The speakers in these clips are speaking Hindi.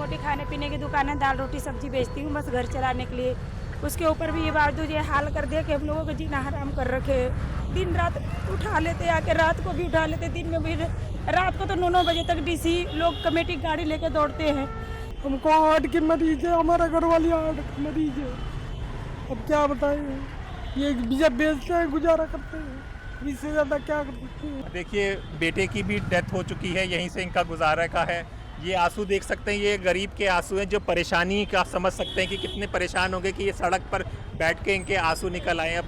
मोटी खाने पीने की दुकान है, दाल रोटी सब्जी बेचती हूँ बस घर चलाने के लिए। उसके ऊपर भी ये बावजूद ये हाल कर दिया कि हम लोगों को जीना हराम कर रखे। दिन रात उठा लेते, आके रात को भी उठा लेते, दिन में भी। रात को तो 9-9 बजे तक डीसी लोग कमेटी गाड़ी लेके दौड़ते हैं। हमको हार्ट के मरीज है, हमारा घर वाली हार्ट के मरीज है। अब क्या बताएं, ये जब बेचते हैं गुजारा करते हैं, इससे ज़्यादा क्या कर सकते हैं। देखिए बेटे की भी डेथ हो चुकी है, यहीं से इनका गुजारा का है। ये आंसू देख सकते हैं, ये गरीब के आंसू हैं जो परेशानी का समझ सकते हैं कि कितने परेशान होंगे कि ये सड़क पर बैठ के इनके आंसू निकल आए।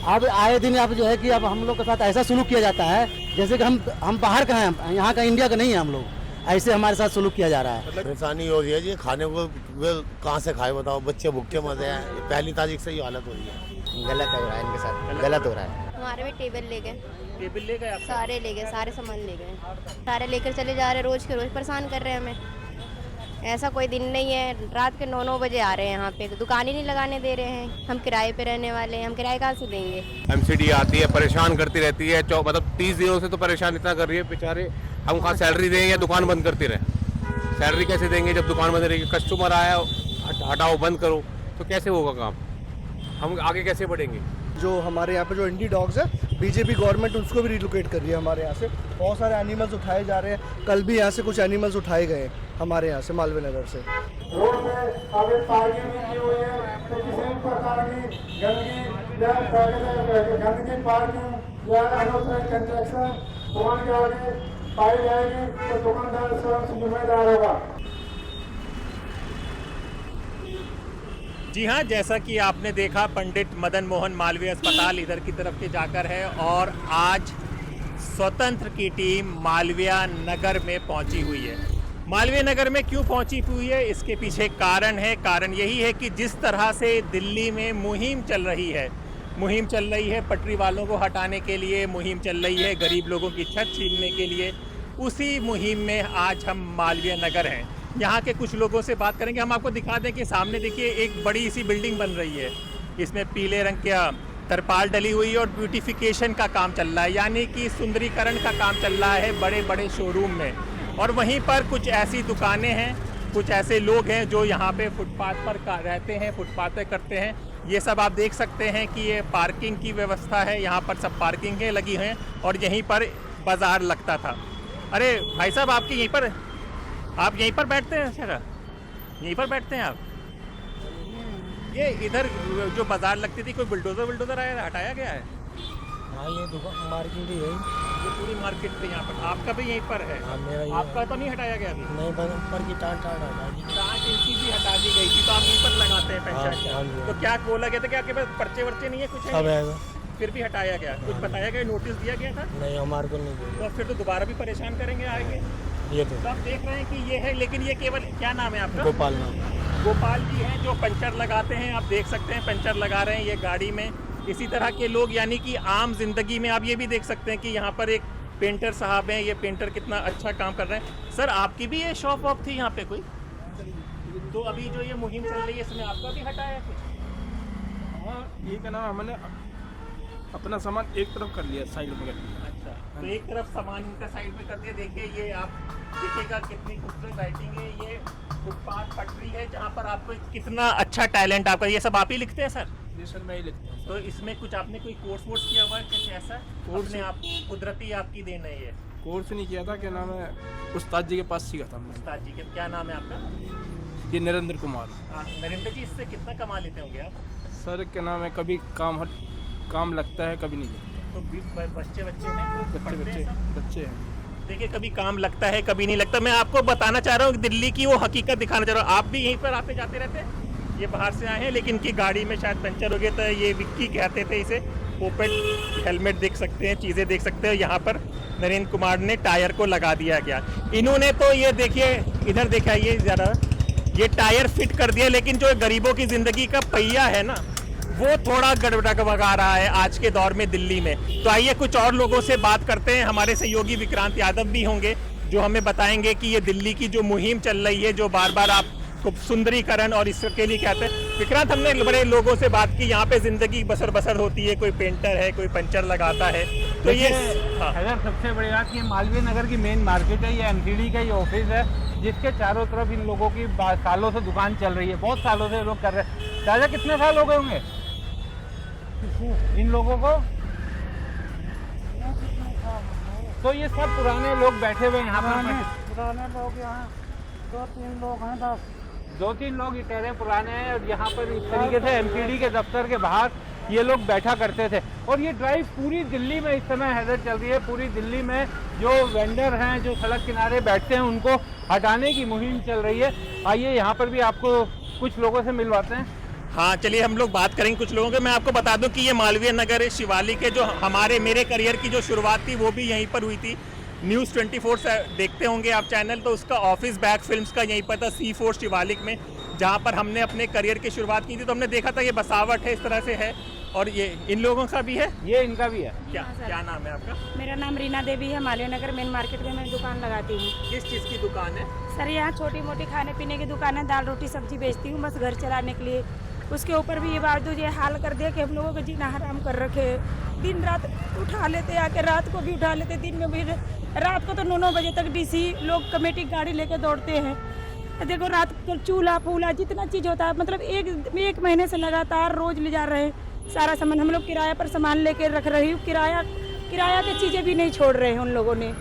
अब आए दिन अब जो है कि अब हम लोग के साथ ऐसा सुलूक किया जाता है जैसे कि हम बाहर का हैं, यहाँ का इंडिया का नहीं है। हम लोग ऐसे हमारे साथ सुलूक किया जा रहा है। परेशानी हो रही है जी, खाने को वे कहाँ से खाए बताओ, बच्चे भूखे मजे हैं। पहली तारीख से ही हालत हो रही है। गलत हो रहा है इनके साथ, गलत हो रहा है। हमारे भी टेबल ले गए, टेबल ले गए, सारे ले गए, सारे सामान ले गए, सारे लेकर चले जा रहे, रोज के रोज परेशान कर रहे हैं हमें। ऐसा कोई दिन नहीं है, रात के 9-9 बजे आ रहे हैं यहाँ पे, दुकान ही नहीं लगाने दे रहे हैं। हम किराए पे रहने वाले हैं, हम किराए कहाँ से देंगे। एमसीडी आती है, परेशान करती रहती है, मतलब 30 दिनों से तो परेशान इतना कर रही है बेचारे। हम कहाँ सैलरी दें या दुकान बंद करते रहे, सैलरी कैसे देंगे जब दुकान बंद रहेगी। कस्टमर आया हटाओ बंद करो तो कैसे होगा काम, हम आगे कैसे बढ़ेंगे। जो हमारे यहाँ पे जो इंडी डॉग्स है, बीजेपी गवर्नमेंट उसको भी रिलोकेट कर रही है हमारे यहाँ से। बहुत सारे एनिमल्स उठाए जा रहे हैं, कल भी यहाँ से कुछ एनिमल्स उठाए गए हमारे यहाँ से, मालवीय नगर से। रोड पे अभी पार्किंग भी की हुई है, तो किसी भी प्रकार की गंदगी पार्किंग या अनऑथराइज्ड कंस्ट्रक्शन दुकान के आगे पाई जाएगी तो दुकानदार स्वयं जिम्मेदार होगा। जी हाँ, जैसा कि आपने देखा पंडित मदन मोहन मालवीय अस्पताल इधर की तरफ के जाकर है और आज स्वतंत्र की टीम मालवीय नगर में पहुंची हुई है। मालवीय नगर में क्यों पहुंची हुई है, इसके पीछे कारण है। कारण यही है कि जिस तरह से दिल्ली में मुहिम चल रही है पटरी वालों को हटाने के लिए, मुहिम चल रही है गरीब लोगों की छत छीनने के लिए, उसी मुहिम में आज हम मालवीय नगर हैं। यहाँ के कुछ लोगों से बात करेंगे। हम आपको दिखा दें कि सामने देखिए एक बड़ी सी बिल्डिंग बन रही है, इसमें पीले रंग का तरपाल डली हुई है और ब्यूटिफिकेशन का काम चल रहा है, यानी कि सुंदरीकरण का काम चल रहा है बड़े बड़े शोरूम में। और वहीं पर कुछ ऐसी दुकानें हैं, कुछ ऐसे लोग हैं जो यहाँ पे फुटपाथ पर रहते हैं, फुटपाथ पे करते हैं। ये सब आप देख सकते हैं कि ये पार्किंग की व्यवस्था है, यहाँ पर सब पार्किंगें लगी हैं और यहीं पर बाज़ार लगता था। अरे भाई साहब, आप यहीं पर बैठते हैं? अच्छा, यहीं पर बैठते हैं आप? ये इधर जो बाजार लगती थी, कोई बुलडोजर आया, हटाया गया है? हाँ, ये दुकान मार्केट ही है, ये पूरी मार्केट पे यहाँ पर। आपका भी यहीं पर है? हाँ, मेरा आपका तो नहीं हटाया गया अभी? नहीं, ऊपर की टाट हटा दी, टाट इनकी भी हटा दी गई थी, तो आप यहीं पर लगाते हैं पेंशन? हाँ, तो क्या बोला गया था कि आपके पास पर्चे वर्चे नहीं है, कुछ है? फिर भी हटाया गया? कुछ बताया गया, नोटिस दिया गया था? नहीं, हमारे को नहीं। तो फिर तो दोबारा भी परेशान करेंगे आगे। ये तो आप देख रहे हैं कि ये है, लेकिन ये केवल, क्या नाम है आपका? गोपाल नाम। गोपाल जी हैं जो पंचर लगाते हैं। आप देख सकते हैं पंचर लगा रहे हैं ये गाड़ी में। इसी तरह के लोग, यानी कि आम जिंदगी में आप ये भी देख सकते हैं कि यहाँ पर एक पेंटर साहब हैं। ये पेंटर कितना अच्छा काम कर रहे हैं। सर, आपकी भी ये शॉप वॉप थी यहाँ पे कोई? तो अभी जो ये मुहिम चल रही है इसमें आपका भी हटाया कुछ? हाँ, ये क्या नाम, हमने अपना सामान एक तरफ कर लिया, साइड में कर लिया। अच्छा, तो एक तरफ सामान का साइड में कर दिया। देखिए ये आप देखिएगा कितनी खूबसूरत लाइटिंग है। ये फुटपाथ पटरी है जहाँ पर आपको कितना अच्छा टैलेंट आपका। ये सब आप ही लिखते हैं सर? ये सर मैं ही लिखता हूँ। तो इसमें कुछ आपने कोई कोर्स वोर्स किया हुआ है कुछ ऐसा? कोर्स अपने आप कुदरती आपकी देन है ये? कोर्स नहीं किया था, क्या नाम है, उस्ताद जी के पास सीखा था मैंने। उस्ताद जी के, क्या नाम है आपका? ये नरेंद्र कुमार। नरेंद्र जी, इससे कितना कमा लेते होंगे आप? सर क्या नाम है, कभी काम लगता है, कभी नहीं लगता। तो बच्चे हैं? बच्चे हैं। देखिए, कभी काम लगता है, कभी नहीं लगता। मैं आपको बताना चाह रहा हूँ दिल्ली की वो हकीकत दिखाना चाह रहा हूँ। आप भी यहीं पर आते जाते रहते हैं? ये बाहर से आए हैं, लेकिन इनकी गाड़ी में शायद पंचर हो गया था। ये विक्की कहते थे इसे। ओपन हेलमेट देख सकते हैं, चीज़ें देख सकते हैं। यहाँ पर नरेंद्र कुमार ने टायर को लगा दिया गया। इन्होंने तो ये देखिए, इधर देखा, ये ज़्यादा ये टायर फिट कर दिया, लेकिन जो गरीबों की ज़िंदगी का पहिया है ना, वो थोड़ा गड़बड़ा रहा है आज के दौर में दिल्ली में। तो आइए कुछ और लोगों से बात करते हैं। हमारे सहयोगी विक्रांत यादव भी होंगे जो हमें बताएंगे कि ये दिल्ली की जो मुहिम चल रही है, जो बार बार आपको सुंदरीकरण और इसके लिए कहते हैं। विक्रांत, हमने बड़े लोगों से बात की, यहाँ पे जिंदगी बसर होती है, कोई पेंटर है, कोई पंचर लगाता है। तो ये अगर सबसे बड़ी बात, ये मालवीय नगर की मेन मार्केट है, ये एमसीडी का ही ऑफिस है। जिसके चारों तरफ इन लोगों की सालों से दुकान चल रही है, बहुत सालों से लोग कर रहे हैं। दादा कितने साल हो गए होंगे इन लोगों को? तो ये सब पुराने लोग बैठे हुए यहाँ पर, पुराने लोग यहाँ 2-3 लोग हैं, 2-3 लोग इतने पुराने हैं और यहाँ पर इस तरीके से एमपीडी के दफ्तर के बाहर ये लोग बैठा करते थे। और ये ड्राइव पूरी दिल्ली में इस समय हैदर चल रही है। पूरी दिल्ली में जो वेंडर हैं, जो सड़क किनारे बैठते हैं, उनको हटाने की मुहिम चल रही है। आइए यहाँ पर भी आपको कुछ लोगों से मिलवाते हैं। हाँ, चलिए हम लोग बात करेंगे कुछ लोगों के। मैं आपको बता दूं कि ये मालवीय नगर है, शिवालिक है, जो मेरे करियर की जो शुरुआत थी वो भी यहीं पर हुई थी। न्यूज़ 24 से देखते होंगे आप चैनल, तो उसका ऑफिस बैक फिल्म्स का यहीं पर था, C4 शिवालिक में, जहाँ पर हमने अपने करियर की शुरुआत की थी। तो हमने देखा था ये बसावट है, इस तरह से है। और ये इन लोगों का भी है, ये इनका भी है। क्या नाम है आपका? मेरा नाम रीना देवी है। मालवीय नगर मेन मार्केट में मैं दुकान लगाती हूँ। किस चीज़ की दुकान है? सर यहाँ छोटी मोटी खाने पीने की दुकान है, दाल रोटी सब्जी बेचती हूँ बस घर चलाने के लिए। उसके ऊपर भी ये बावजूद ये हाल कर दिया कि हम लोगों को जीना हराम कर रखे। दिन रात उठा लेते, आके रात को भी उठा लेते, दिन में भी। रात को तो 9-9 बजे तक डीसी लोग कमेटी गाड़ी लेके दौड़ते हैं। देखो रात को चूल्हा फूला जितना चीज़ होता है, मतलब एक महीने से लगातार रोज ले जा रहे हैं सारा सामान। हम लोग किराया पर सामान लेके रख रही हूँ, किराया की चीज़ें भी नहीं छोड़ रहे हैं उन लोगों ने।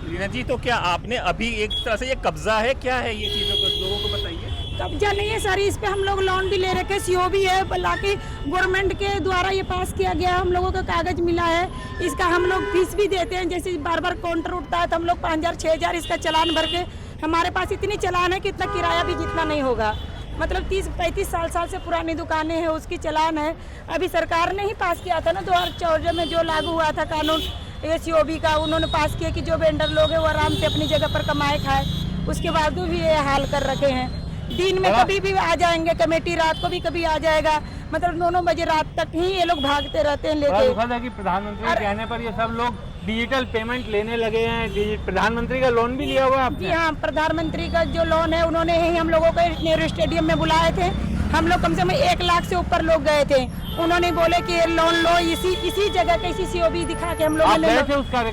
रीना जी, तो क्या आपने अभी एक तरह से ये कब्जा है, क्या है ये चीज़ों को लोगों को बताइए? कब्जा नहीं है सर, इस पे हम लोग लोन भी ले रखे, CO भी है, हालांकि गवर्नमेंट के द्वारा ये पास किया गया, हम लोगों का कागज मिला है। इसका हम लोग फीस भी देते हैं, जैसे बार बार काउंटर उठता है तो हम लोग 5,000-6,000 इसका चालान भर के, हमारे पास इतनी चालान है कि इतना किराया भी जितना नहीं होगा। मतलब 30-35 साल से पुरानी दुकानें हैं, उसकी चालान है। अभी सरकार ने ही पास किया था ना 2014 में, जो लागू हुआ था कानून COB का, उन्होंने पास किया कि जो वेंडर लोग हैं वो आराम से अपनी जगह पर कमाए खाए। उसके बावजूद भी ये हाल कर रखे हैं। दिन में कभी भी आ जाएंगे कमेटी, रात को भी कभी आ जाएगा, मतलब 9-9 बजे रात तक ही ये लोग भागते रहते हैं लेके। दुखद है कि प्रधानमंत्री के कहने पर ये सब लोग डिजिटल पेमेंट लेने लगे हैं। प्रधानमंत्री का लोन भी लिया हुआ है आपने? जी हाँ, प्रधानमंत्री का जो लोन है उन्होंने ही हम लोगों को नेहरू स्टेडियम में बुलाए थे। हम लोग कम से कम 1 लाख से ऊपर लोग गए थे। उन्होंने बोले कि लोन लो, इसी जगह का इसी COB दिखा के हम लोग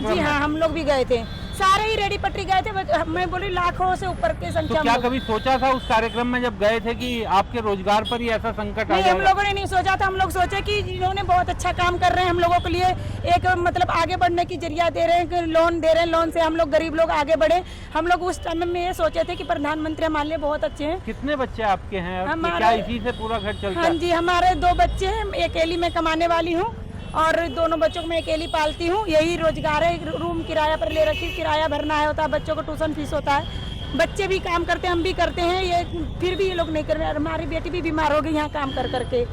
जी हाँ, हम लोग भी गए थे, सारे ही रेडी पट्टी गए थे। मैं बोली लाखों से ऊपर के संख्या। तो क्या कभी सोचा था उस कार्यक्रम में जब गए थे कि आपके रोजगार पर ही ऐसा संकट आ जाएगा? हम लोगों ने नहीं सोचा था। हम लोग सोचे कि इन्होंने बहुत अच्छा काम कर रहे हैं, हम लोगों के लिए एक मतलब आगे बढ़ने की जरिया दे रहे हैं, कि लोन दे रहे हैं, लोन से हम लोग गरीब लोग आगे बढ़े। हम लोग उस टाइम में ये सोचे थे कि प्रधानमंत्री हमारे लिए बहुत अच्छे हैं। कितने बच्चे आपके हैं? क्या इसी से पूरा घर चलता है? हाँ जी, हमारे 2 बच्चे हैं, अकेली मैं कमाने वाली हूँ और दोनों बच्चों को मैं अकेली पालती हूँ। यही रोजगार है। रूम किराया पर ले रखी, किराया भरना है होता है, बच्चों को ट्यूशन फीस होता है। बच्चे भी काम करते हैं, हम भी करते हैं, ये फिर भी ये लोग नहीं कर रहे। हमारी बेटी भी बीमार हो गई यहाँ काम कर करके।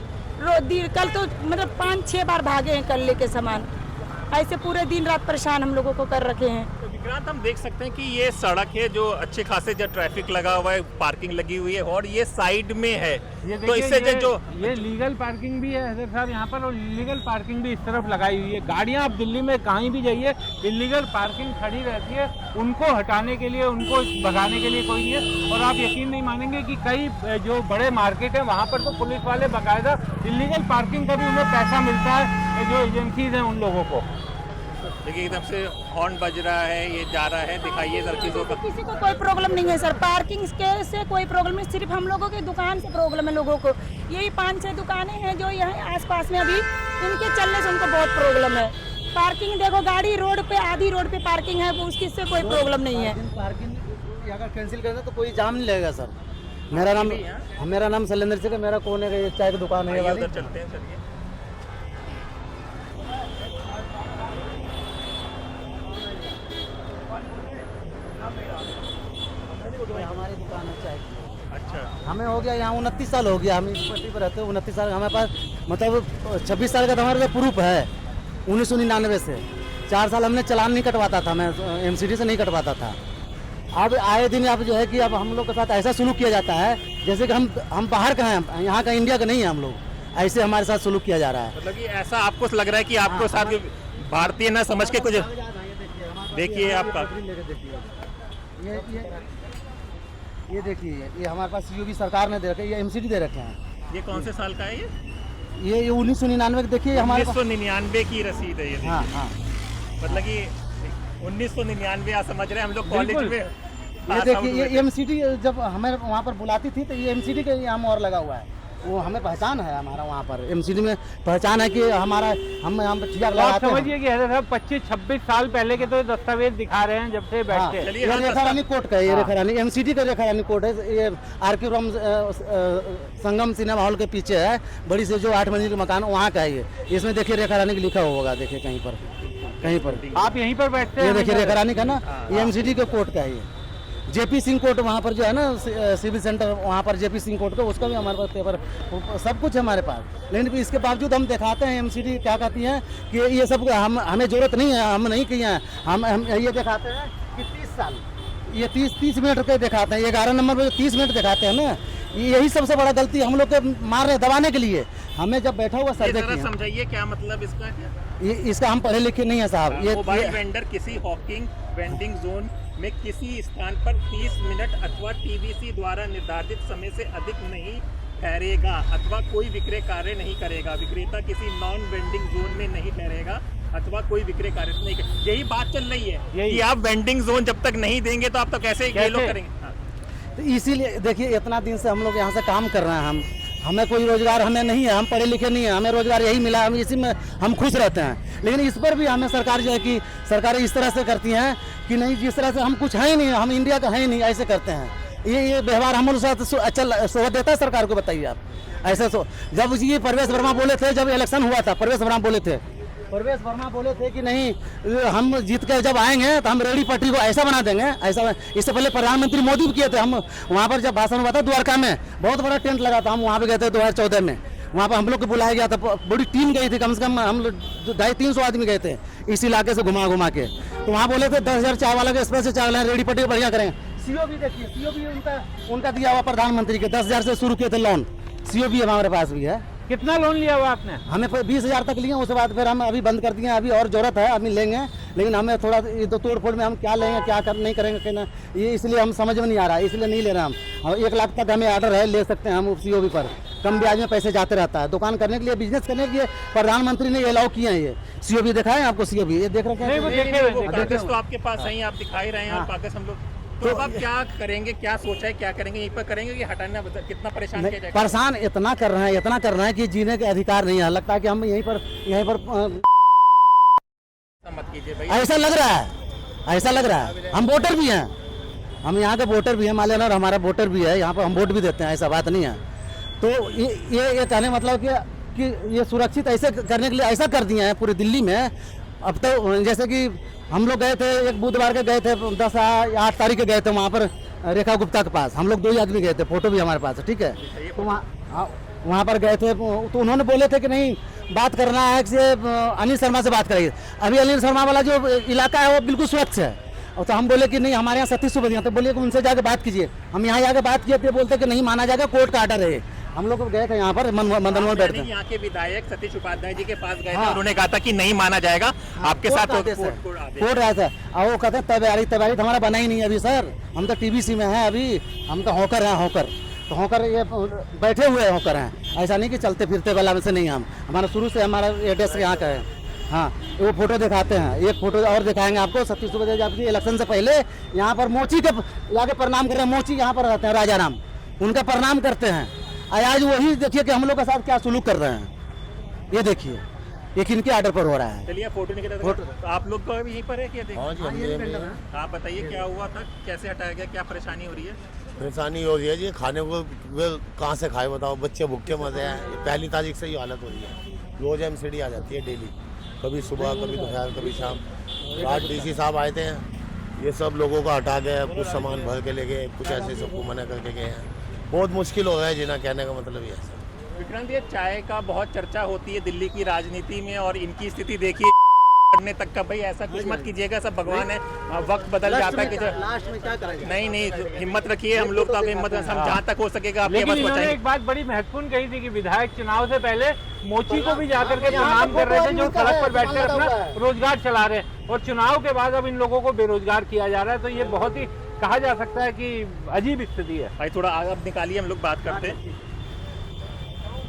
कल तो मतलब 5-6 बार भागे हैं कल लेके सामान। ऐसे पूरे दिन रात परेशान हम लोगों को कर रखे हैं। तो विक्रांत, हम देख सकते हैं कि ये सड़क है जो अच्छे खासे जो ट्रैफिक लगा हुआ है, पार्किंग लगी हुई है और ये साइड में है। तो इससे ये लीगल पार्किंग भी है हैदर साहब यहाँ पर, और इलीगल पार्किंग भी इस तरफ लगाई हुई है। गाड़ियाँ आप दिल्ली में कहीं भी जाइए, इलीगल पार्किंग खड़ी रहती है। उनको हटाने के लिए, उनको भगाने के लिए कोई नहीं है। और आप यकीन नहीं मानेंगे कि कई जो बड़े मार्केट है वहाँ पर तो पुलिस वाले बाकायदा इलीगल पार्किंग का भी उन्हें पैसा मिलता है, जो एजेंसीज हैं उन लोगों को। देखिए एकदम से हॉर्न बज रहा है, ये जा रहा है, दिखाइए सर चीज़ों का। किसी को कोई प्रॉब्लम नहीं है सर, पार्किंग से कोई प्रॉब्लम नहीं, सिर्फ हम लोगों की दुकान से प्रॉब्लम है लोगों को। यही 5-6 दुकानें हैं जो यहाँ आसपास में, अभी इनके चलने से उनको बहुत प्रॉब्लम है। पार्किंग देखो, गाड़ी रोड पे, आधी रोड पे पार्किंग है, उसकी से कोई प्रॉब्लम नहीं है। पार्किंग अगर कैंसिल करना तो कोई जाम नहीं लगेगा सर। मेरा नाम शैलेंद्र सिंह है, मेरा कोने का चाय की दुकान है वाली। उधर चलते हैं, चलिए। हमारी दुकान है चाय की। अच्छा, हमें हो गया यहाँ 29 साल हो गया, हम इस पट्टी पर रहते हैं 29 साल। हमारे पास मतलब 26 साल का तो हमारे पास प्रूफ है 1999 से। 4 साल हमने चालान नहीं कटवाता था, मैं MCD से नहीं कटवाता था। अब आए दिन अब जो है कि अब हम लोग के साथ ऐसा सुलूक किया जाता है जैसे कि हम बाहर का हैं, यहाँ का इंडिया का नहीं है हम लोग। ऐसे हमारे साथ सुलूक किया जा रहा है। मतलब कि ऐसा आपको लग रहा है कि आपको साथ भारतीय ना समझ के कुछ। देखिए आपका, ये देखिए, ये हमारे पास COB सरकार ने दे रखे, ये MCD दे रखे हैं। ये कौन से साल का है ये 1999 देखिए हमारे 1999 की रसीद है ये। हाँ हाँ, मतलब कि 1999 आप समझ रहे हैं, हम लोग कॉलेज में पास देखिए आउट ये हुए थे। एमसीडी जब हमें वहाँ पर बुलाती थी तो ये एमसीडी के यहाँ मोहर लगा हुआ है, वो हमें पहचान है, हमारा वहाँ पर एमसीडी में पहचान है कि हमारा हम यहाँ पर ठिया तो आप लगाते हैं। समझिए कि हैदर साहब 25-26 साल पहले के तो दस्तावेज दिखा रहे हैं जब से हाँ, बैठे। चलिए, ये हाँ, रेखा रानी कोर्ट का है, ये रेखा रानी एमसीडी का रेखा रानी कोर्ट है। ये आर.के. राम संगम सिनेमा हॉल के पीछे है, बड़ी से जो 8 मंजिल का मकान वहाँ का है ये। इसमें देखिए रेखा रानी का लिखा होगा, देखिए कहीं पर आप यहीं पर बैठते ये हैं? देखिए रेखा रानी का ना, ये एमसीडी के कोर्ट का है ये। जेपी सिंह कोर्ट वहाँ पर जो है ना सिविल सेंटर, वहाँ पर जेपी सिंह कोर्ट का, उसका भी हमारे पास पेपर सब कुछ है हमारे पास। लेकिन इसके बावजूद हम दिखाते हैं एमसीडी क्या कहती हैं कि ये सब हमें जरूरत नहीं है, हम नहीं किए हैं। हम ये दिखाते हैं कि 30 साल, ये 30 मिनट के दिखाते हैं। 11 नंबर पर 30 मिनट दिखाते हैं ना, यही सबसे बड़ा गलती हम लोग के मार रहे दबाने के लिए। हमें जब बैठा हुआ सर देखिए, समझाइए क्या मतलब इसका, इसका हम पढ़े लिखे नहीं है साहब। ये मोबाइल वेंडर किसी हॉकिंग वेंडिंग जोन में किसी स्थान पर 30 मिनट अथवा टीवीसी द्वारा निर्धारित समय से अधिक नहीं ठहरेगा अथवा कोई विक्रय कार्य नहीं करेगा। विक्रेता किसी नॉन वेंडिंग जोन में नहीं ठहरेगा अथवा कोई विक्रय कार्य नहीं करेगा। यही बात चल रही है कि आप वेंडिंग जोन जब तक नहीं देंगे तो आप तो कैसे ये लोग करेंगे। हाँ। तो इसीलिए देखिए इतना दिन से हम लोग यहाँ से काम कर रहे हैं, हमें कोई रोजगार हमें नहीं है, हम पढ़े लिखे नहीं है, हमें रोजगार यही मिला, हम इसी में हम खुश रहते हैं। लेकिन इस पर भी हमें सरकार जो है कि सरकारें इस तरह से करती हैं कि नहीं, जिस तरह से हम कुछ है ही नहीं, हम इंडिया का है ही नहीं, ऐसे करते हैं। ये व्यवहार हम लोग साथ अच्छा शोभा देता है सरकार को? बताइए आप। ऐसे जब ये परवेश वर्मा बोले थे, जब इलेक्शन हुआ था, परवेश वर्मा बोले थे कि नहीं हम जीत कर जब आएंगे तो हम रेहड़ी पटरी को ऐसा बना देंगे, ऐसा। इससे पहले प्रधानमंत्री मोदी भी किए थे। हम वहाँ पर जब भाषण हुआ था द्वारका में, बहुत बड़ा टेंट लगा था, हम वहाँ पे गए थे 2014 में। वहाँ पर हम लोग को बुलाया गया था, बड़ी टीम गई थी, कम से कम हम लोग 250-300 आदमी गए थे इस इलाके से घुमा के। तो वहाँ बोले थे 10,000 चाय वाला के स्पेशल चाय वाला रेहड़ी पटरी बढ़िया करें। सीओ भी देखिए, सीओ भी उनका दिया हुआ प्रधानमंत्री के 10,000 से शुरू किए थे लोन। सीओ भी हमारे पास भी है। कितना लोन लिया हुआ आपने? हमें 20,000 तक लिए, उसके बाद फिर हम अभी बंद कर दिए। अभी और जरूरत है, अभी लेंगे, लेकिन हमें थोड़ा ये तो तोड़ फोड़ में हम क्या लेंगे क्या नहीं करेंगे कहना, ये इसलिए हम समझ में नहीं आ रहा है, इसलिए नहीं ले रहे हम। 1 लाख तक हमें ऑर्डर है, ले सकते हैं हम सीओबी पर, कम ब्याज में पैसे जाते रहता है। दुकान करने के लिए, बिजनेस करने के लिए प्रधानमंत्री ने अलाउ किए हैं। ये सीओबी दिखाएं आपको, सीओबी ये देख रहे हैं, कागज तो आपके पास है, आप दिखा ही रहे हैं, और कागज हम लोग तो अब क्या करेंगे, क्या सोचा है, क्या करेंगे, यहीं पर करेंगे कि हटाना, कितना परेशान किया जाएगा? परेशान इतना कर रहे हैं कि जीने के अधिकार नहीं है। लगता है कि हम यहीं पर मत कीजिए भाई, ऐसा लग रहा है। हम वोटर भी हैं, हम यहाँ के वोटर भी हैं, मान लेना हमारा वोटर भी है, यहाँ पर हम वोट भी देते हैं, ऐसा बात नहीं है। तो ये कहने मतलब कि ये सुरक्षित ऐसे करने के लिए ऐसा कर दिए हैं पूरी दिल्ली में। अब तो जैसे कि हम लोग गए थे, एक बुधवार के गए थे, 10 या 8 तारीख के गए थे वहाँ पर रेखा गुप्ता के पास, हम लोग 2 ही आदमी गए थे, फोटो भी हमारे पास है, ठीक है। तो वहाँ पर गए थे, तो उन्होंने बोले थे कि नहीं बात करना है कि अनिल शर्मा से बात करेंगे। अभी अनिल शर्मा वाला जो इलाका है वो बिल्कुल स्वच्छ है, और तो हम बोले कि नहीं हमारे यहाँ 37 सुबह, तो बोलिए कि उनसे जाकर बात कीजिए। हम यहाँ जाकर बात किए थे, बोलते कि नहीं माना जाएगा, कोर्ट का ऑर्डर है। हम लोग गए थे यहाँ पर मदन मोहन बैठते, यहाँ के विधायक सतीश उपाध्याय जी के पास गए थे, उन्होंने कहा था कि नहीं माना जाएगा, आपके साथ कोर्ट आया था। और वो कहते हैं तैयारी तो हमारा बना ही नहीं है अभी सर, हम तो टीबीसी में हैं अभी, हम तो हॉकर हैं, तो हॉकर ये बैठे हुए हॉकर हैं, ऐसा नहीं कि चलते फिरते वाला में से नहीं। हम हमारा शुरू से हमारा एड्रेस यहाँ का है। हाँ, वो फोटो दिखाते हैं, एक फोटो और दिखाएंगे आपको। 37 सुबह आपकी इलेक्शन से पहले यहाँ पर मोची के जाके प्रणाम कर रहे हैं, मोची यहाँ पर रहते हैं राजा राम, उनका प्रणाम करते हैं। आज वही देखिए कि हम लोग के साथ क्या सुलूक कर रहे हैं, ये देखिए ये किनके ऑर्डर पर हो रहा है। चलिए फोटो निकला, तो आप लोग तो अभी यहीं पर है क्या? आप बताइए क्या हुआ था, कैसे हटाया गया, क्या परेशानी हो रही है? परेशानी हो रही है जी, खाने को वे कहाँ से खाए बताओ, बच्चे भूखे मजे हैं। पहली तारीख से ही हालत हो रही है, रोज एमसीडी आ जाती है डेली, कभी सुबह कभी दोपहर कभी शाम। आज डीसी साहब आए थे, ये सब लोगों को हटा गए, कुछ सामान भर के ले गए, कुछ ऐसे सबको मना करके गए हैं। बहुत मुश्किल हो रहा है जीना, कहने का मतलब ये है। विक्रांत, ये चाय का बहुत चर्चा होती है दिल्ली की राजनीति में, और इनकी स्थिति देखिए करने तक का। भाई ऐसा कुछ मत कीजिएगा, सब भगवान है, वक्त बदल जाता है कि लास्ट में क्या करेंगे? नहीं हिम्मत रखिए, हम लोग तो आप हिम्मत हम जहाँ तक हो सकेगा आपके लेकिन बस इन्होंने बचाएंगे। एक बात बड़ी महत्वपूर्ण कही थी कि विधायक चुनाव से पहले मोची को भी जाकर के प्रणाम कर रहे थे, जो सड़क पर बैठकर अपना रोजगार चला रहे हैं, और चुनाव के बाद अब इन लोगों को बेरोजगार किया जा रहा है। तो ये बहुत ही कहा जा सकता है कि अजीब स्थिति है। भाई थोड़ा अब निकालिए, हम लोग बात करते हैं।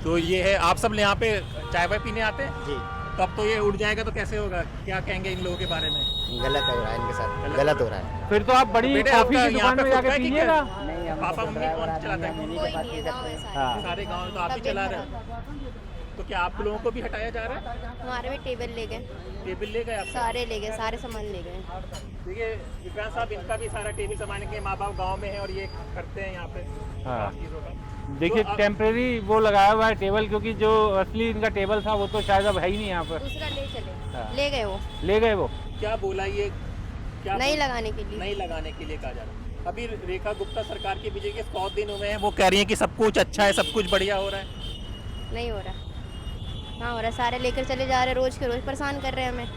तो ये है, आप सब यहाँ पे चाय वाय पीने आते हैं जी, तो अब तो ये उठ जाएगा तो कैसे होगा, क्या कहेंगे इन लोगों के बारे में? गलत हो रहा है इनके साथ, गलत हो रहा है। फिर तो आप बड़ी बेटे, कॉफी आपका की यहाँ दुकान पे में खुद का जाके है कि पीजिएगा। क्या? पापा मम्मी कौन चलाता है? कोई नहीं है, गाँव है सारे। हाँ। सारे गांव तो आप ही चला रहे हो। तो क्या आप लोगों को भी हटाया जा रहा है? हमारे भी टेबल ले गए, टेबल ले गए आप? सारे ले गए, सारे सामान ले गए। देखिए विक्रांत साहब, इनका भी सारा टेबल सामान के माँ बाप गाँव में है और ये करते हैं यहाँ पे हाँ। चीज़ों का। देखिए तो अब- टेम्परेरी वो लगाया हुआ है टेबल, क्योंकि जो असली इनका टेबल था वो तो शायद अब है ही नहीं यहाँ पर। दूसरा ले चले, हाँ। ले गए वो, ले गए वो। क्या बोला ये? क्या नहीं लगाने के लिए। नहीं लगाने के लिए कहा जा रहा है। अभी रेखा गुप्ता सरकार के बीजेपी के 100 दिन हुए हैं, वो कह रही है कि सब कुछ अच्छा है, सब कुछ बढ़िया हो रहा है। नहीं हो रहा, हाँ हो रहा है, सारे लेकर चले जा रहे हैं, रोज के रोज परेशान कर रहे हैं हमें।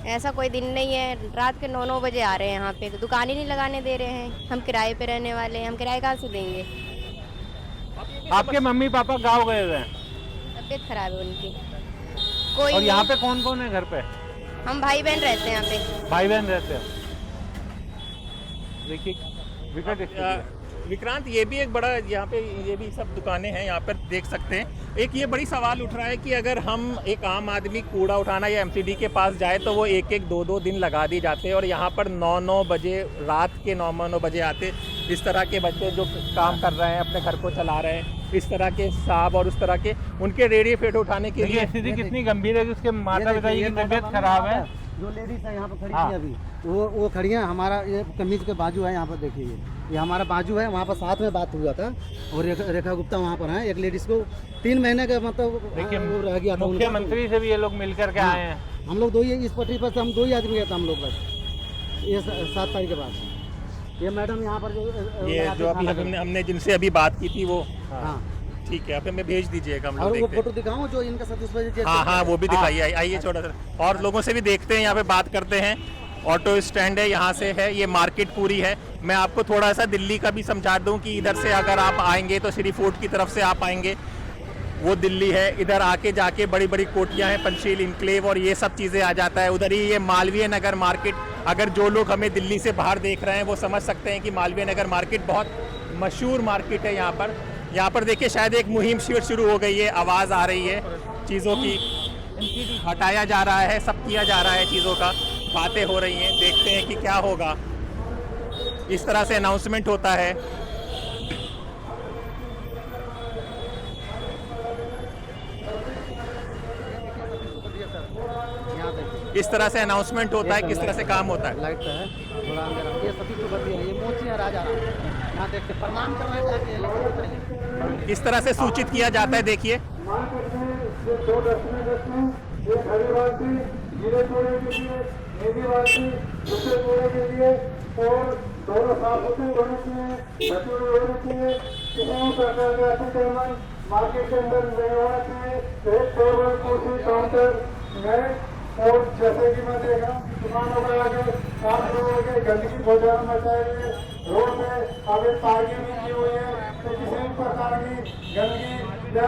ऐसा कोई दिन नहीं है, रात के 9-9 बजे आ रहे हैं यहाँ पे, दुकान ही नहीं लगाने दे रहे हैं। हम किराए पे रहने वाले हैं, हम किराए कहाँ से देंगे? आपके मम्मी पापा गाँव गए हुए हैं तबीयत खराब है उनकी। कोई और यहाँ नहीं, पे कौन कौन है घर पे? हम भाई बहन रहते हैं यहाँ पे। भाई बहन रहते हैं। देखिए विकट स्थिति है। विक्रांत, ये भी एक बड़ा यहाँ पे ये भी सब दुकानें हैं यहाँ पर देख सकते हैं। एक ये बड़ी सवाल उठ रहा है कि अगर हम एक आम आदमी कूड़ा उठाना या एमसीडी के पास जाए तो वो 1-1, 2-2 दिन लगा दी जाते हैं और यहाँ पर 9-9 बजे, रात के 9-9 बजे आते इस तरह के बच्चे जो काम कर रहे हैं, अपने घर को चला रहे हैं, इस तरह के साहब और उस तरह के उनके रेडियो फेट उठाने के देखिए लिए। स्थिति कितनी गंभीर है कि उसके माता पिता जी की तबीयत खराब है। जो लेडीज है यहाँ पर खड़ी हाँ। थी अभी, वो खड़ी है। हमारा ये कमीज के बाजू है, यहाँ पर देखिए ये हमारा बाजू है। वहाँ पर साथ में बात हुआ था और रेखा गुप्ता वहाँ पर है। एक लेडीज को 3 महीने का मतलब देखिए वो रह गया था। मुख्यमंत्री से भी ये लोग मिल करके आए हैं। हम लोग 2 ही इस पटरी पर से हम 2 ही आदमी गए थे हम लोग बस। ये 7 तारीख के बाद ये मैडम यहाँ पर ये जो अभी हमने जिनसे अभी बात की थी वो, हाँ, ठीक है, आप हमें भेज दीजिएगा, हम लोग और वो देखते हैं। फोटो दिखाऊं जो इनका सतीश हाँ हाँ, वो भी दिखाइए। आइए छोटा सा और लोगों से भी देखते हैं, यहाँ पे बात करते हैं। ऑटो स्टैंड है, यहाँ से है, ये मार्केट पूरी है। मैं आपको थोड़ा सा दिल्ली का भी समझा दूं कि इधर से अगर आप आएंगे तो श्री फोर्ट की तरफ से आप आएंगे, वो दिल्ली है। इधर आके जाके बड़ी बड़ी कोठियाँ हैं, पंचशील इनक्लेव और ये सब चीज़ें आ जाता है। उधर ही ये मालवीय नगर मार्केट, अगर जो लोग हमें दिल्ली से बाहर देख रहे हैं वो समझ सकते हैं कि मालवीय नगर मार्केट बहुत मशहूर मार्केट है। यहाँ पर देखिए शायद एक मुहिम शुरू हो गई है, आवाज़ आ रही है चीज़ों की, हटाया जा रहा है, सब किया जा रहा है चीज़ों का, बातें हो रही हैं, देखते हैं कि क्या होगा। इस तरह से अनाउंसमेंट होता है। इस तरह से अनाउंसमेंट होता है, किस तरह से काम होता है। लाइट पे है थोड़ा अंदर। ये सतीश को बत्ती है, ये मोचियाँ राजा यहाँ देखते प्रणाम करना चाहिए। इस तरह से सूचित किया जाता है। देखिए मार्केट के अंदर नहीं होना चाहिए। एक टेबल, कुर्सी, काउंटर और जैसे कि मैं देख रहा हूँ दुकानों पर आगे काम शुरू हो गए, गंदगी बहुत ज़्यादा मचाई हुई है। रोड पे अभी पार्किंग भी की हुई है, तो किसी भी प्रकार की गंदगी या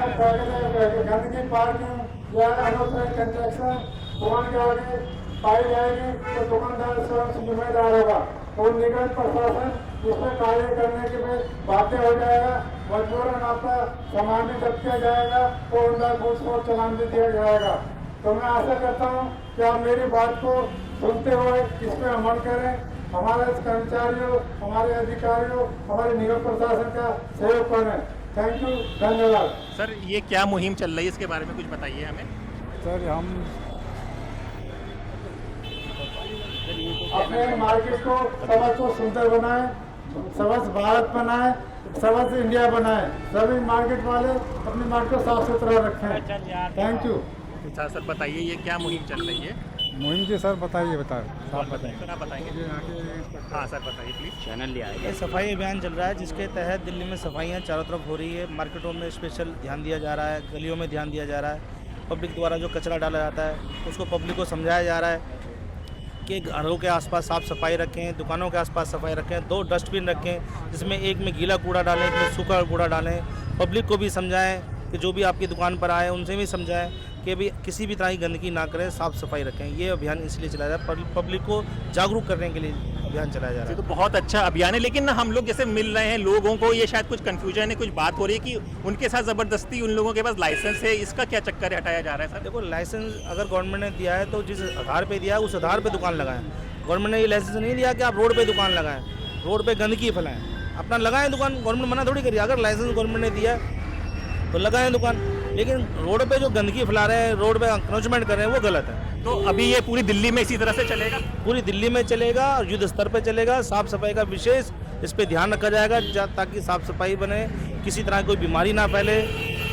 गंदगी पार्किंग या अनऑथराइज्ड कंस्ट्रक्शन दुकान के आगे पाई जाएगी तो दुकानदार स्वयं जिम्मेदार होगा और निगम प्रशासन इसमें कार्य करने के लिए बाध्य हो जाएगा। मजबूरन आपका सामान भी जब्त किया जाएगा और उनका घूस को चालान भी दिया जाएगा। तो मैं आशा करता हूँ कि आप मेरी बात को सुनते हुए इस पर अमल करें। हमारे कर्मचारियों, हमारे अधिकारियों, हमारे निगम प्रशासन का सहयोग करें। थैंक यू, धन्यवाद। सर, ये क्या मुहिम चल रही है, इसके बारे में कुछ बताइए हमें। सर, हम अपने मार्केट को सबसे को सुंदर बनाएं, स्वच्छ भारत बनाएं, स्वच्छ इंडिया बनाएं। सभी मार्केट वाले अपने मार्केट को साफ सुथरा रखें। Thank you. अच्छा सर, बताइए ये क्या मुहिम चल रही है। मुहिम जी सर बताइए, आप बताइए सर, आप बताएंगे। हाँ सर, बताइए प्लीज़। ये सफाई अभियान चल रहा है जिसके तहत दिल्ली में सफाइयाँ चारों तरफ हो रही है। मार्केटों में स्पेशल ध्यान दिया जा रहा है, गलियों में ध्यान दिया जा रहा है। पब्लिक द्वारा जो कचरा डाला जाता है उसको पब्लिक को समझाया जा रहा है कि घरों के आसपास साफ़ सफाई रखें, दुकानों के आसपास सफाई रखें, 2 डस्टबिन रखें जिसमें एक में गीला कूड़ा डालें, एक में सूखा कूड़ा डालें। पब्लिक को भी समझाएं कि जो भी आपकी दुकान पर आए उनसे भी समझाएं कि भी किसी भी तरह की गंदगी ना करें, साफ़ सफाई रखें। ये अभियान इसलिए चलाया जाए पब्लिक को जागरूक करने के लिए अभियान चलाया जा रहा ये है। तो बहुत अच्छा अभियान है, लेकिन ना हम लोग जैसे मिल रहे हैं लोगों को, ये शायद कुछ कंफ्यूजन है, कुछ बात हो रही है कि उनके साथ ज़बरदस्ती उन लोगों के पास लाइसेंस है, इसका क्या चक्कर है, हटाया जा रहा है सर? देखो, लाइसेंस अगर गवर्नमेंट ने दिया है तो जिस आधार पे दिया है उस आधार पे दुकान लगाएं। गवर्नमेंट ने ये लाइसेंस नहीं दिया कि आप रोड पे दुकान लगाएं, रोड पे गंदगी फैलाएं, अपना लगाएं दुकान। गवर्नमेंट मना थोड़ी करिए, अगर लाइसेंस गवर्नमेंट ने दिया तो लगाएं दुकान, लेकिन रोड पे जो गंदगी फैला रहे हैं, रोड पे अंक्रोचमेंट कर रहे हैं, वो गलत है। तो अभी ये पूरी दिल्ली में इसी तरह से चलेगा? पूरी दिल्ली में चलेगा और युद्ध स्तर पे चलेगा। साफ सफाई का विशेष इस पे ध्यान रखा जाएगा ताकि साफ सफाई बने, किसी तरह की कोई बीमारी ना फैले।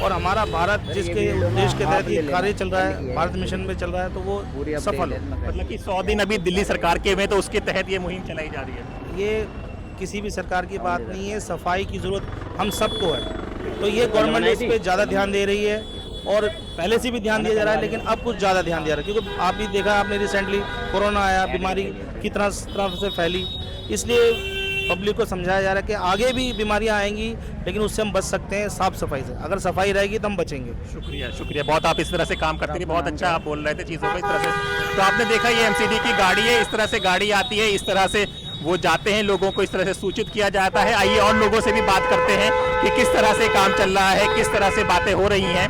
और हमारा भारत जिसके उद्देश्य के तहत ये कार्य चल रहा है, भारत मिशन में चल रहा है, तो वो सफल हो। मतलब कि 100 दिन अभी दिल्ली सरकार के में, तो उसके तहत ये मुहिम चलाई जा रही है। ये किसी भी सरकार की बात नहीं है, सफाई की ज़रूरत हम सबको है, तो ये गवर्नमेंट इस पर ज़्यादा ध्यान दे रही है और पहले से भी ध्यान दिया जा रहा है, लेकिन अब कुछ ज़्यादा ध्यान दिया रहा है क्योंकि आप भी देखा आपने रिसेंटली कोरोना आया, बीमारी की तरफ से फैली, इसलिए पब्लिक को समझाया जा रहा है कि आगे भी बीमारियां आएंगी, लेकिन उससे हम बच सकते हैं साफ सफाई से। अगर सफाई रहेगी तो हम बचेंगे। शुक्रिया, शुक्रिया, बहुत आप इस तरह से काम करते रहिए, बहुत अच्छा आप बोल रहे थे चीज़ों को इस तरह से। तो आपने देखा ये एमसीडी की गाड़ी है, इस तरह से गाड़ी आती है, इस तरह से वो जाते हैं, लोगों को इस तरह से सूचित किया जाता है। आइए और लोगों से भी बात करते हैं कि किस तरह से काम चल रहा है, किस तरह से बातें हो रही हैं,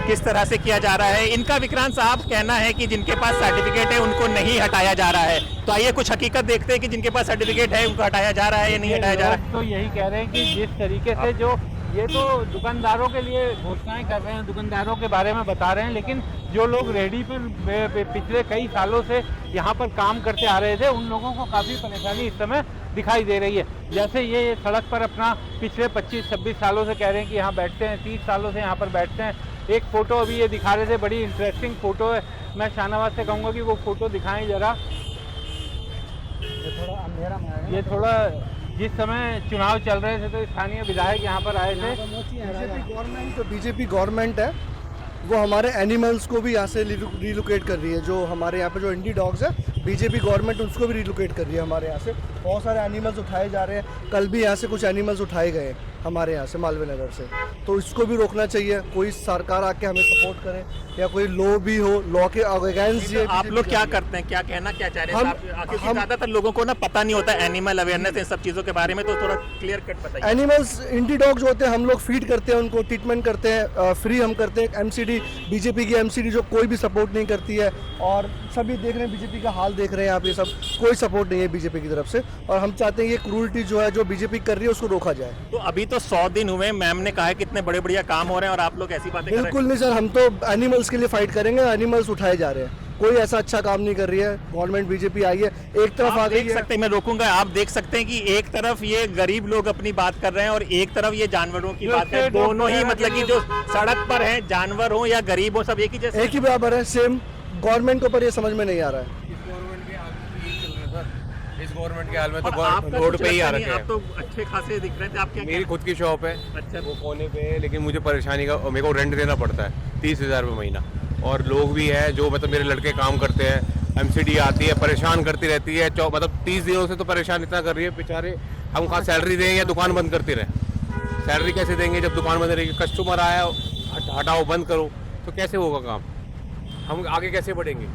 किस तरह से किया जा रहा है। इनका विक्रांत साहब कहना है कि जिनके पास सर्टिफिकेट है उनको नहीं हटाया जा रहा है। तो आइए कुछ हकीकत देखते हैं कि जिनके पास सर्टिफिकेट है उनको हटाया जा रहा है या नहीं हटाया जा रहा है। तो यही कह रहे हैं कि जिस तरीके से जो ये तो दुकानदारों के लिए घोषणाएं कर रहे हैं, दुकानदारों के बारे में बता रहे हैं, लेकिन जो लोग रेहड़ी पर पिछले कई सालों से यहाँ पर काम करते आ रहे थे, उन लोगों को काफ़ी परेशानी इस समय दिखाई दे रही है। जैसे ये सड़क पर अपना पिछले 25-26 सालों से कह रहे हैं कि यहाँ बैठते हैं, 30 सालों से यहाँ पर बैठते हैं। एक फ़ोटो अभी ये दिखा रहे थे, बड़ी इंटरेस्टिंग फ़ोटो है। मैं शाहनवाज से कहूँगा कि वो फ़ोटो दिखाएं ज़रा। ये थोड़ा जिस समय चुनाव चल रहे थे तो स्थानीय विधायक यहाँ पर आए थे। बीजेपी गवर्नमेंट है वो हमारे एनिमल्स को भी यहाँ से रिलोकेट कर रही है। जो हमारे यहाँ पे जो इंडी डॉग्स है, बीजेपी गवर्नमेंट उसको भी रिलोकेट कर रही है। हमारे यहाँ से बहुत सारे एनिमल्स उठाए जा रहे हैं, कल भी यहाँ से कुछ एनिमल्स उठाए गए हमारे यहाँ से मालवीय नगर से। तो इसको भी रोकना चाहिए, कोई सरकार आके हमें सपोर्ट करे या कोई लॉ भी हो, लॉ के अगेंस्ट। तो आप लोग क्या करते हैं, क्या कहना क्या चाह रहे हैं? क्योंकि ज्यादातर लोगों को ना पता नहीं होता एनिमल अवेयरनेस इन सब चीजों के बारे में, तो थोड़ा क्लियर कट बताइए। एनिमल्स इंडी डॉग जो होते हैं हम लोग फीड करते हैं, उनको ट्रीटमेंट करते हैं, फ्री हम करते हैं। एमसीडी, बीजेपी की एमसीडी जो कोई भी सपोर्ट नहीं करती है, और सभी देख रहे हैं बीजेपी का हाल देख रहे हैं आप, ये सब कोई सपोर्ट नहीं है बीजेपी की तरफ से। और हम चाहते हैं ये क्रूरटी जो है जो बीजेपी कर रही है उसको रोका जाए। तो अभी तो 100 दिन हुए, मैम ने कहा है कितने बड़े बढ़िया काम हो रहे हैं और आप लोग ऐसी बातें कर रहे हैं। बिल्कुल नहीं सर, हम तो एनिमल्स के लिए फाइट करेंगे, एनिमल्स उठाए जा रहे हैं। कोई ऐसा अच्छा काम नहीं कर रही है गवर्नमेंट, बीजेपी आई है एक तरफ आ गई है। मैं रोकूंगा, आप देख सकते हैं कि एक तरफ ये गरीब लोग अपनी बात कर रहे हैं और एक तरफ ये जानवरों की बात है। दोनों ही मतलब कि जो सड़क पर हैं, जानवर हो या गरीब हो, सब एक ही जैसे, एक ही बराबर है, सेम। गवर्नमेंट के ऊपर ये समझ में नहीं आ रहा है। इस गवर्नमेंट के हाल में तो आपका रोड पे ही आ रखे हैं। आप तो अच्छे खासे दिख रहे थे। आप क्या मेरी खुद की शॉप है, अच्छा, वो कोने पे है, लेकिन मुझे परेशानी का, मेरे को रेंट देना पड़ता है 30,000 रुपये महीना। और लोग भी हैं जो मतलब मेरे लड़के काम करते हैं, एमसीडी आती है, परेशान करती रहती है। मतलब 30 दिनों से तो परेशान इतना कर रही है बेचारे। हम कहाँ सैलरी दें या दुकान बंद करते रहें? सैलरी कैसे देंगे जब दुकान बंद रहेगी? कस्टमर आया, हटाओ, बंद करो, तो कैसे होगा काम? हम आगे कैसे बढ़ेंगे?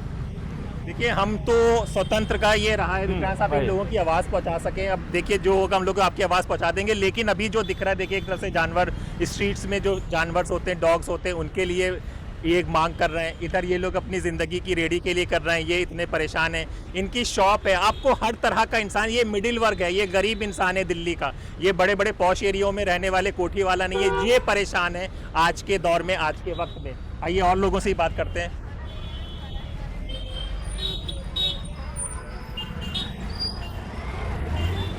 देखिए, हम तो स्वतंत्र का ये रहा है विक्रांत साहब, इन लोगों की आवाज़ पहुंचा सकें। अब देखिए जो होगा हम लोग आपकी आवाज़ पहुंचा देंगे, लेकिन अभी जो दिख रहा है, देखिए एक तरफ से जानवर स्ट्रीट्स में जो जानवर होते हैं, डॉग्स होते हैं, उनके लिए ये एक मांग कर रहे हैं। इधर ये लोग अपनी ज़िंदगी की रेडी के लिए कर रहे हैं, ये इतने परेशान हैं। इनकी शॉप है, आपको हर तरह का इंसान, ये मिडिल वर्ग है, ये गरीब इंसान है दिल्ली का, ये बड़े बड़े पॉश एरियो में रहने वाले कोठी वाला नहीं है, ये परेशान है आज के दौर में, आज के वक्त में। आइए और लोगों से ही बात करते हैं।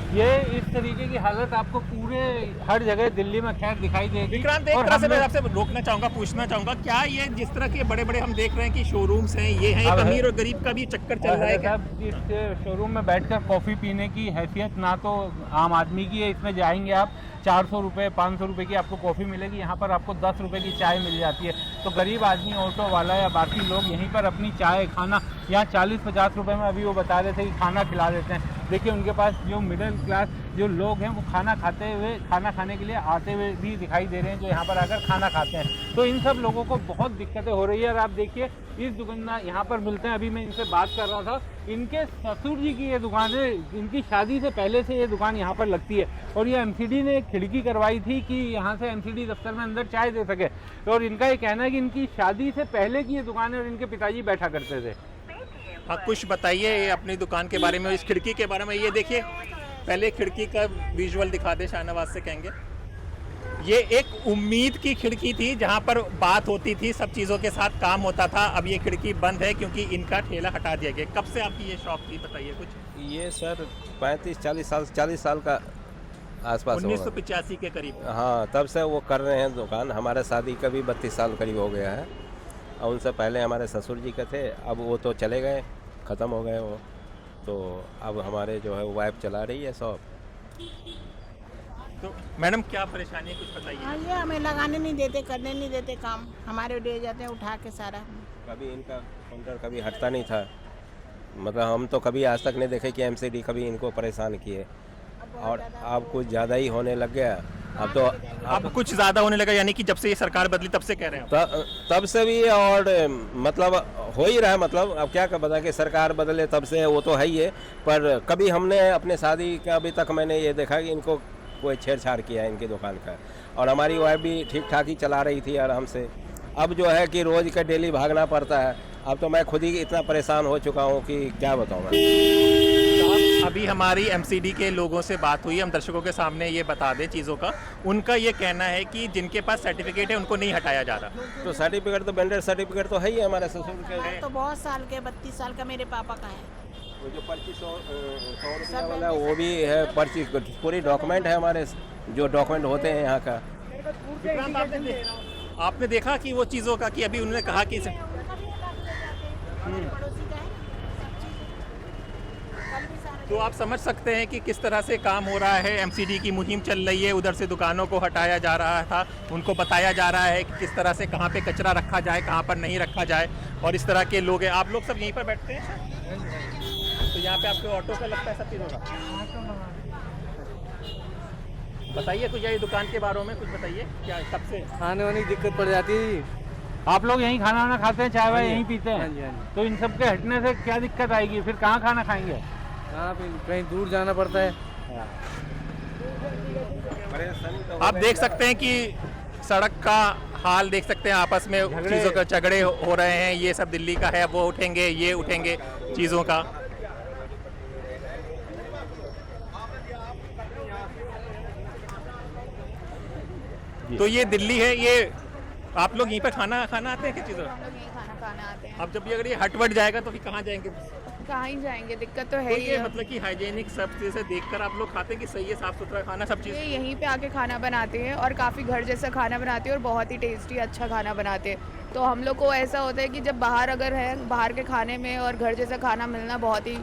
ये इस तरीके की हालत आपको पूरे हर जगह दिल्ली में खैर दिखाई देगी। विक्रांत, एक तरह से मैं आपसे रोकना चाहूंगा, पूछना चाहूंगा, क्या ये जिस तरह के बड़े बड़े हम देख रहे हैं कि शोरूम्स हैं, ये हैं, एक अमीर और गरीब का भी चक्कर चल रहा है क्या? इस शोरूम में बैठकर कॉफ़ी पीने की हैसियत ना तो आम आदमी की है, इसमें जाएंगे आप 400 रुपये 500 रुपये की आपको कॉफ़ी मिलेगी, यहाँ पर आपको 10 रुपये की चाय मिल जाती है। तो गरीब आदमी, ऑटो वाला या बाकी लोग यहीं पर अपनी चाय, खाना, यहाँ 40-50 रुपये में अभी वो बता रहे थे कि खाना खिला देते हैं। देखिए उनके पास जो मिडिल क्लास जो लोग हैं वो खाना खाने के लिए आते हुए भी दिखाई दे रहे हैं, जो यहाँ पर आकर खाना खाते हैं। तो इन सब लोगों को बहुत दिक्कतें हो रही है। और आप देखिए इस दुकान यहाँ पर मिलते हैं, अभी मैं इनसे बात कर रहा था, इनके ससुर जी की ये दुकान है, इनकी शादी से पहले से ये दुकान यहाँ पर लगती है। और ये एमसीडी ने एक खिड़की करवाई थी कि यहाँ से एमसीडी दफ्तर में अंदर चाय दे सके। और इनका ये कहना है कि इनकी शादी से पहले की ये दुकान है और इनके पिताजी बैठा करते थे। हाँ, कुछ बताइए अपनी दुकान के बारे में, इस खिड़की के बारे में। ये देखिए, पहले खिड़की का विजुअल दिखा दे, शाहनवाज से कहेंगे। ये एक उम्मीद की खिड़की थी जहाँ पर बात होती थी, सब चीज़ों के साथ काम होता था। अब ये खिड़की बंद है क्योंकि इनका ठेला हटा दिया गया। कब से आपकी ये शॉप थी, बताइए कुछ। ये सर 40 साल का आसपास 1985 के करीब। हाँ, तब से वो कर रहे हैं दुकान। हमारे शादी का भी 32 साल करीब हो गया है। और उनसे पहले हमारे ससुर जी के थे, अब वो तो चले गए, ख़त्म हो गए वो। तो अब हमारे जो है वो वाइफ चला रही है शॉप। तो मैडम क्या परेशानी है, कुछ बताइए। हाँ, ये हमें लगाने नहीं देते, करने नहीं देते काम, हमारे ले जाते हैं उठा के सारा। कभी इनका काउंटर कभी हटता नहीं था, मतलब हम तो कभी आज तक नहीं देखे कि एमसीडी कभी इनको परेशान किए। और अब कुछ ज़्यादा ही होने लग गया। अब कुछ ज़्यादा होने लगा, यानी कि जब से ये सरकार बदली तब से कह रहे हैं। तब से भी, और मतलब हो ही रहा है। मतलब अब क्या बता कि सरकार बदले तब से, वो तो है ही है। पर कभी हमने अपने शादी का अभी तक मैंने ये देखा कि इनको कोई छेड़छाड़ किया है इनकी दुकान का। और हमारी वाइफ भी ठीक ठाक ही चला रही थी आराम से। अब जो है कि रोज़ का डेली भागना पड़ता है। अब तो मैं खुद ही इतना परेशान हो चुका हूँ कि क्या बताऊँ मैं। तो अभी हमारी एमसीडी के लोगों से बात हुई, हम दर्शकों के सामने ये बता दें चीज़ों का। उनका ये कहना है कि जिनके पास सर्टिफिकेट है उनको नहीं हटाया जा रहा। तो सर्टिफिकेट तो वेंडर सर्टिफिकेट तो है ही हमारे ससुर के। तो बहुत साल के, 32 साल का मेरे पापा का है। वो जो पर्ची 100 रुपया वाला वो भी है, पर्ची पूरी डॉक्यूमेंट है हमारे, जो डॉक्यूमेंट होते हैं यहाँ का। आपने देखा कि वो चीज़ों का, कि अभी उन्होंने कहा कि तो आप समझ सकते हैं कि किस तरह से काम हो रहा है। एमसीडी की मुहिम चल रही है, उधर से दुकानों को हटाया जा रहा था, उनको बताया जा रहा है कि किस तरह से कहाँ पे कचरा रखा जाए, कहाँ पर नहीं रखा जाए। और इस तरह के लोग हैं। आप लोग सब यहीं पर बैठते हैं, तो यहाँ पे आपके ऑटो का लगता है सब चीज़ों का। बताइए कुछ, ये दुकान के बारे में कुछ बताइए, क्या कब से खाने वाने की दिक्कत पड़ जाती है। आप लोग यहीं खाना वाना खाते हैं, चाय वाय यहीं पीते हैं? तो इन सब के हटने से क्या दिक्कत आएगी? फिर कहाँ खाना खाएंगे? कहीं दूर जाना पड़ता है। आप देख सकते हैं कि सड़क का हाल देख सकते हैं, आपस में चीज़ों का झगड़े हो रहे हैं। ये सब दिल्ली का है, वो उठेंगे, ये उठेंगे चीज़ों का। तो ये दिल्ली है। ये आप लोग यहीं पर खाना खाना आते हैं, क्या चीज़ों? खाना आते हैं। अब जब ये अगर ये हटवट जाएगा तो फिर कहाँ जाएंगे? कहाँ ही जाएंगे, दिक्कत तो है तो ही। ये मतलब कि हाइजेनिक सब चीज़ें देखकर आप लोग खाते हैं कि सही है, साफ सुथरा खाना सब चीज़? यहीं पे आके खाना बनाते हैं और काफ़ी घर जैसा खाना बनाते हैं और बहुत ही टेस्टी अच्छा खाना बनाते हैं। तो हम लोग को ऐसा होता है कि जब बाहर अगर है, बाहर के खाने में और घर जैसा खाना मिलना बहुत ही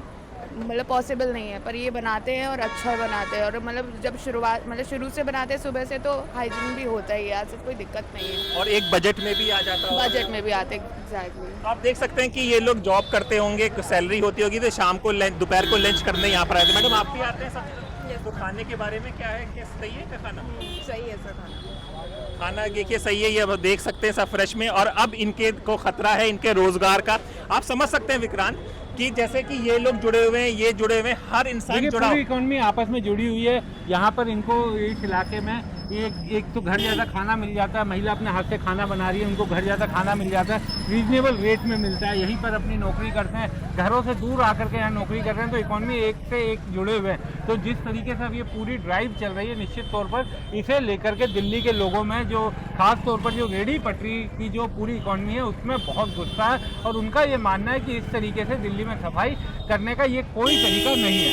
मतलब पॉसिबल नहीं है। पर ये बनाते हैं और अच्छा बनाते हैं। और मतलब जब शुरू से बनाते हैं सुबह से, तो हाइजीन भी होता ही है, ऐसे कोई दिक्कत नहीं है। और एक बजट में भी आ जाता है। बजट में भी आते एग्जैक्टली। आप देख सकते हैं कि ये लोग जॉब करते होंगे, सैलरी होती होगी, तो शाम को दोपहर को लंच करने यहाँ पर आते हैं। मैडम आप भी आते हैं सब? तो खाने के बारे में क्या है, क्या सही है क्या खाना? सही है सर, खाना देखिए सही है, ये देख सकते हैं सब फ्रेश में। और अब इनके को खतरा है इनके रोजगार का। आप समझ सकते हैं विक्रांत कि जैसे कि ये लोग जुड़े हुए हैं, ये जुड़े हुए हैं, हर इंसान जुड़ा, पूरी इकोनॉमी आपस में जुड़ी हुई है। यहाँ पर इनको इस इलाके में एक तो घर जैसा खाना मिल जाता है, महिला अपने हाथ से खाना बना रही है, उनको घर जैसा खाना मिल जाता है, रीजनेबल रेट में मिलता है। यहीं पर अपनी नौकरी करते हैं, घरों से दूर आकर के यहाँ नौकरी कर रहे हैं। तो इकोनॉमी एक से एक जुड़े हुए हैं। तो जिस तरीके से अब ये पूरी ड्राइव चल रही है, निश्चित तौर पर इसे लेकर के दिल्ली के लोगों में, जो खास तौर पर जो रेहड़ी पटरी की जो पूरी इकोनॉमी है, उसमें बहुत गुस्सा है। और उनका ये मानना है कि इस तरीके से दिल्ली में सफाई करने का ये कोई तरीका नहीं है।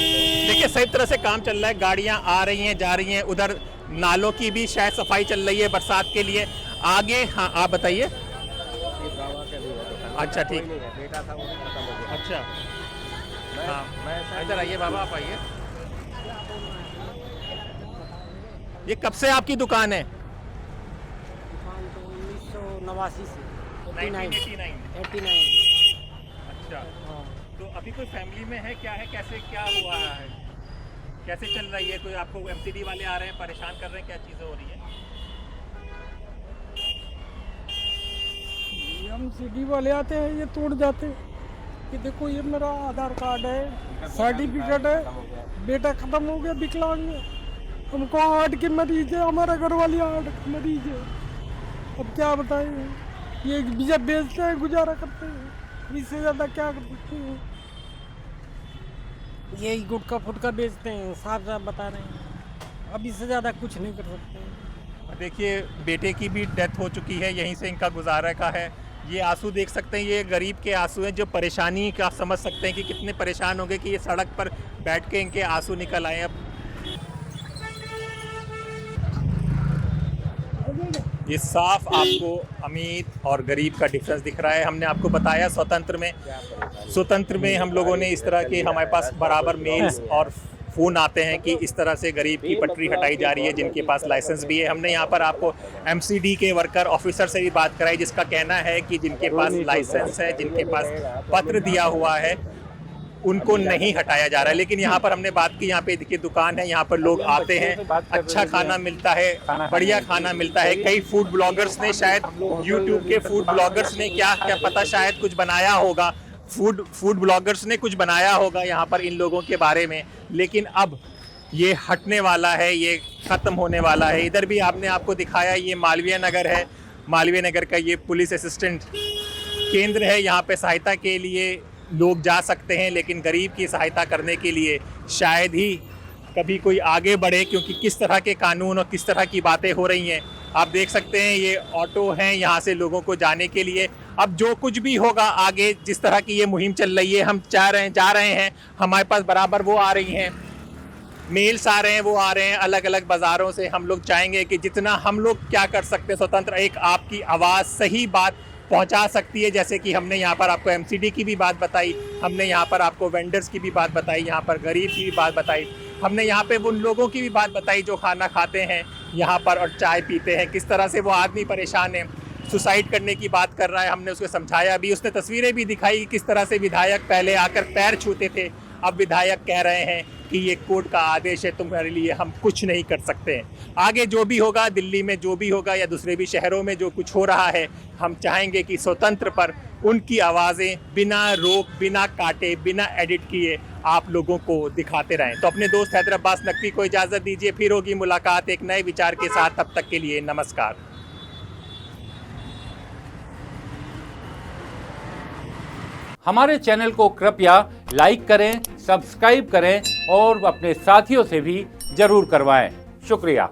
देखिए सही तरह से काम चल रहा है, गाड़ियाँ आ रही हैं, जा रही हैं। उधर नालों की भी शायद सफाई चल रही है बरसात के लिए। आगे हाँ आप बताइए। अच्छा ठीक, अच्छा हाँ, इधर आइए बाबा, आप आइए। ये कब से आपकी दुकान है? दुकान तो 1989 से 1989। अच्छा, तो अभी कोई फैमिली में है, क्या है, कैसे क्या हुआ है, कैसे चल रही है? कोई आपको एमसीडी वाले आ रहे हैं, परेशान कर रहे हैं, क्या चीज़ें हो रही है? एमसीडी वाले आते हैं, ये तोड़ जाते हैं कि देखो ये मेरा आधार कार्ड है, सर्टिफिकेट है, बेटा खत्म हो गया, विकलांग है, हमको हार्ट के मरीज है, हमारा घर वाली हार्ट के मरीज है, अब क्या बताएं? ये जब बेचते हैं गुजारा करते हैं, इससे ज़्यादा क्या कर सकते हैं? यही गुटखा फुटका बेचते हैं, साफ साफ बता रहे हैं, अब इससे ज़्यादा कुछ नहीं कर सकते हैं। देखिए बेटे की भी डेथ हो चुकी है, यहीं से इनका गुजारा का है। ये आंसू देख सकते हैं, ये गरीब के आंसू हैं, जो परेशानी का समझ सकते हैं कि कितने परेशान होंगे कि ये सड़क पर बैठ के इनके आंसू निकल आए। अब ये साफ आपको अमीर और गरीब का डिफरेंस दिख रहा है। हमने आपको बताया स्वतंत्र में हम लोगों ने इस तरह के, हमारे पास बराबर मेल्स और फ़ोन आते हैं कि इस तरह से गरीब की पटरी हटाई जा रही है, जिनके पास लाइसेंस भी है। हमने यहाँ पर आपको एमसीडी के वर्कर ऑफिसर से भी बात कराई, जिसका कहना है कि जिनके पास लाइसेंस है, जिनके पास पत्र दिया हुआ है, उनको नहीं हटाया जा रहा है। लेकिन यहाँ पर हमने बात की, यहाँ पे देखिए दुकान है, यहाँ पर लोग आते हैं, अच्छा खाना मिलता है, बढ़िया खाना मिलता है। कई फूड ब्लॉगर्स ने, शायद यूट्यूब के फूड ब्लॉगर्स ने क्या पता शायद कुछ बनाया होगा, फूड ब्लॉगर्स ने कुछ बनाया होगा यहाँ पर इन लोगों के बारे में। लेकिन अब ये हटने वाला है, ये ख़त्म होने वाला है। इधर भी आपको दिखाया, ये मालवीय नगर है, मालवीय नगर का ये पुलिस असिस्टेंट केंद्र है। यहाँ पे सहायता के लिए लोग जा सकते हैं, लेकिन गरीब की सहायता करने के लिए शायद ही कभी कोई आगे बढ़े, क्योंकि किस तरह के कानून और किस तरह की बातें हो रही हैं आप देख सकते हैं। ये ऑटो हैं यहाँ से लोगों को जाने के लिए। अब जो कुछ भी होगा आगे, जिस तरह की ये मुहिम चल रही है, हम जा रहे हैं, हमारे पास बराबर वो आ रही हैं, मेल्स आ रहे हैं, वो आ रहे हैं अलग अलग बाज़ारों से। हम लोग चाहेंगे कि जितना हम लोग क्या कर सकते हैं, स्वतंत्र एक आपकी आवाज़ सही बात पहुंचा सकती है। जैसे कि हमने यहाँ पर आपको एमसीडी की भी बात बताई, हमने यहाँ पर आपको वेंडर्स की भी बात बताई, यहाँ पर गरीब की भी बात बताई, हमने यहाँ पे उन लोगों की भी बात बताई जो खाना खाते हैं यहाँ पर और चाय पीते हैं, किस तरह से वो आदमी परेशान है, सुसाइड करने की बात कर रहा है। हमने उसको समझाया भी, उसने तस्वीरें भी दिखाई कि किस तरह से विधायक पहले आकर पैर छूते थे, अब विधायक कह रहे हैं कि ये कोर्ट का आदेश है, तुम्हारे लिए हम कुछ नहीं कर सकते हैं। आगे जो भी होगा, दिल्ली में जो भी होगा या दूसरे भी शहरों में जो कुछ हो रहा है, हम चाहेंगे कि स्वतंत्र पर उनकी आवाज़ें बिना रोक, बिना काटे, बिना एडिट किए आप लोगों को दिखाते रहें। तो अपने दोस्त हैदर अब्बास नकवी को इजाज़त दीजिए, फिर होगी मुलाकात एक नए विचार के साथ। तब तक के लिए नमस्कार। हमारे चैनल को कृपया लाइक करें, सब्सक्राइब करें और अपने साथियों से भी जरूर करवाएं। शुक्रिया।